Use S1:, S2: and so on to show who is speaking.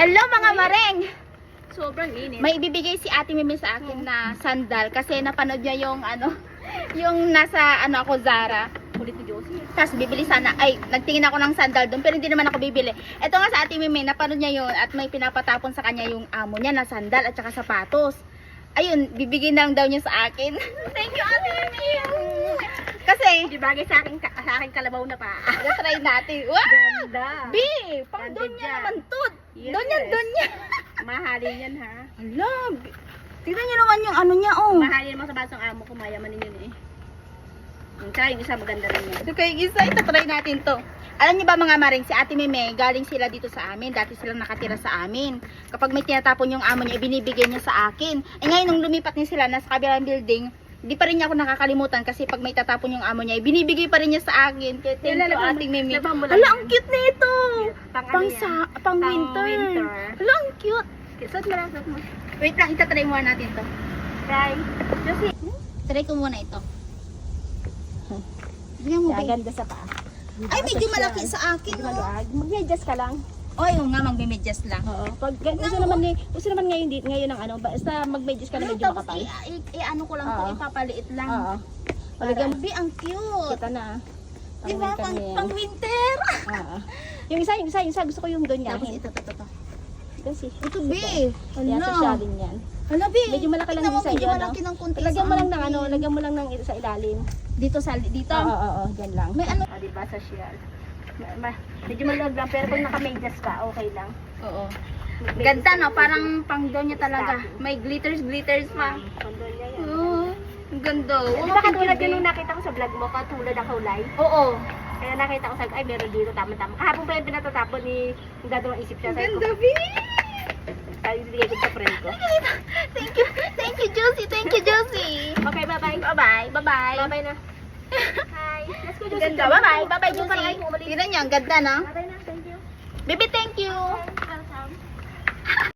S1: Hello mga mareng!
S2: Sobrang init.
S1: May ibibigay si Ate Mimi sa akin na sandal kasi napanood niya yung yung nasa ako Zara.
S2: Kulit ni Josie.
S1: Tapos bibili sana, nagtingin ako ng sandal doon pero hindi naman ako bibili. Ito nga sa Ate Mimi, napanood niya yun at may pinapatapon sa kanya yung amo niya na sandal at saka sapatos. Ayun, bibigyan na lang daw niya sa akin. Thank you Ate Mimi! Kasi,
S2: Hindi bagay sa akin kalabaw na pa.
S1: try natin. Wow!
S2: Ganda.
S1: B! Pang doon niya
S2: Ganda.
S1: naman to.
S2: Yes.
S1: Doon niya.
S2: Mahalin yan ha.
S1: Alam, tignan niyo naman yung ano niya, oh.
S2: Mahalin mo sa basong amo ko, mayamanin yun eh. Tsaka yung isa maganda rin yan.
S1: So, kaya isa, itatry natin to. Alam niyo ba mga maring, si Ate Meme, galing sila dito sa amin. Dati silang nakatira sa amin. Kapag may tinatapon yung amo niya, ibinibigay niya sa akin. Eh ngayon, nung lumipat niya sila, nasa kabilang building, di pa rin niya ako nakakalimutan kasi pag may tatapon yung amo niya, ibinibigay pa rin niya sa akin. Kaya thank you, Ate Meme. Hala, ang cute nito! Pang winter. Hala, ang cute.
S2: Suot mo lang, suot mo.
S1: Wait lang, itatry muna natin to.
S2: Try. Josie.
S1: Try ko muna ito. Tingnan mo, babe.
S2: Ganda sa paa.
S1: Ay, medyo malaki sa akin, oh.
S2: Mag-adjust ka lang.
S1: Oh, yung nga, magme-medyas lang.
S2: Oo. Pag gusto naman ngayon ng ano, basta mag-adjust ka na medyo
S1: Tapos,
S2: makapal.
S1: ano ko lang to,
S2: Oo.
S1: ipapaliit lang.
S2: Oo.
S1: Grabe, ang cute.
S2: Kita na.
S1: Diba, pang winter.
S2: Oo. Yung isa, gusto ko yung doon
S1: Tapos
S2: yan.
S1: ito.
S2: Kasi,
S1: Ito, be.
S2: yan, sosyalin yan.
S1: Hala, be.
S2: Medyo malaki lang
S1: Tingnan mo,
S2: yung sa
S1: medyo
S2: iyo,
S1: malaki ng konti
S2: Lagyan
S1: sa
S2: mo lang ng
S1: akin.
S2: lagyan mo lang ng sa ilalim.
S1: Dito, dito.
S2: Oo, dyan lang.
S1: May ano?
S2: Diba, social. Medyo malag lang, pero kung naka-medyas ka, okay lang.
S1: Oo. Ganda, no? Parang pang doon niya talaga. May glitters pa.
S2: Kondol niya yan.
S1: Oh, ang ganda.
S2: Di ba katulad yun nung nakita ko sa vlog mo, katulad ang kulay?
S1: Oo.
S2: Kaya nakita ko sa ay meron dito, tama-tama. Kahapon pa yung pinatatapon ni yung dadawang isip siya. Sabi ko,
S1: Ganda, be.
S2: tayo bigay ko sa friend ko.
S1: Thank you, Josie. Thank you, Josie.
S2: Okay, bye-bye.
S1: Bye-bye. Bye-bye.
S2: Bye-bye na. Hi. Let's go, Josie.
S1: Ganda. Bye-bye. Bye-bye,
S2: Doon pa lang
S1: Josie.
S2: kayo umalis.
S1: Tignan niyo, ang ganda, no?
S2: Bye-bye na. Thank you.
S1: Baby, thank you.
S2: Welcome.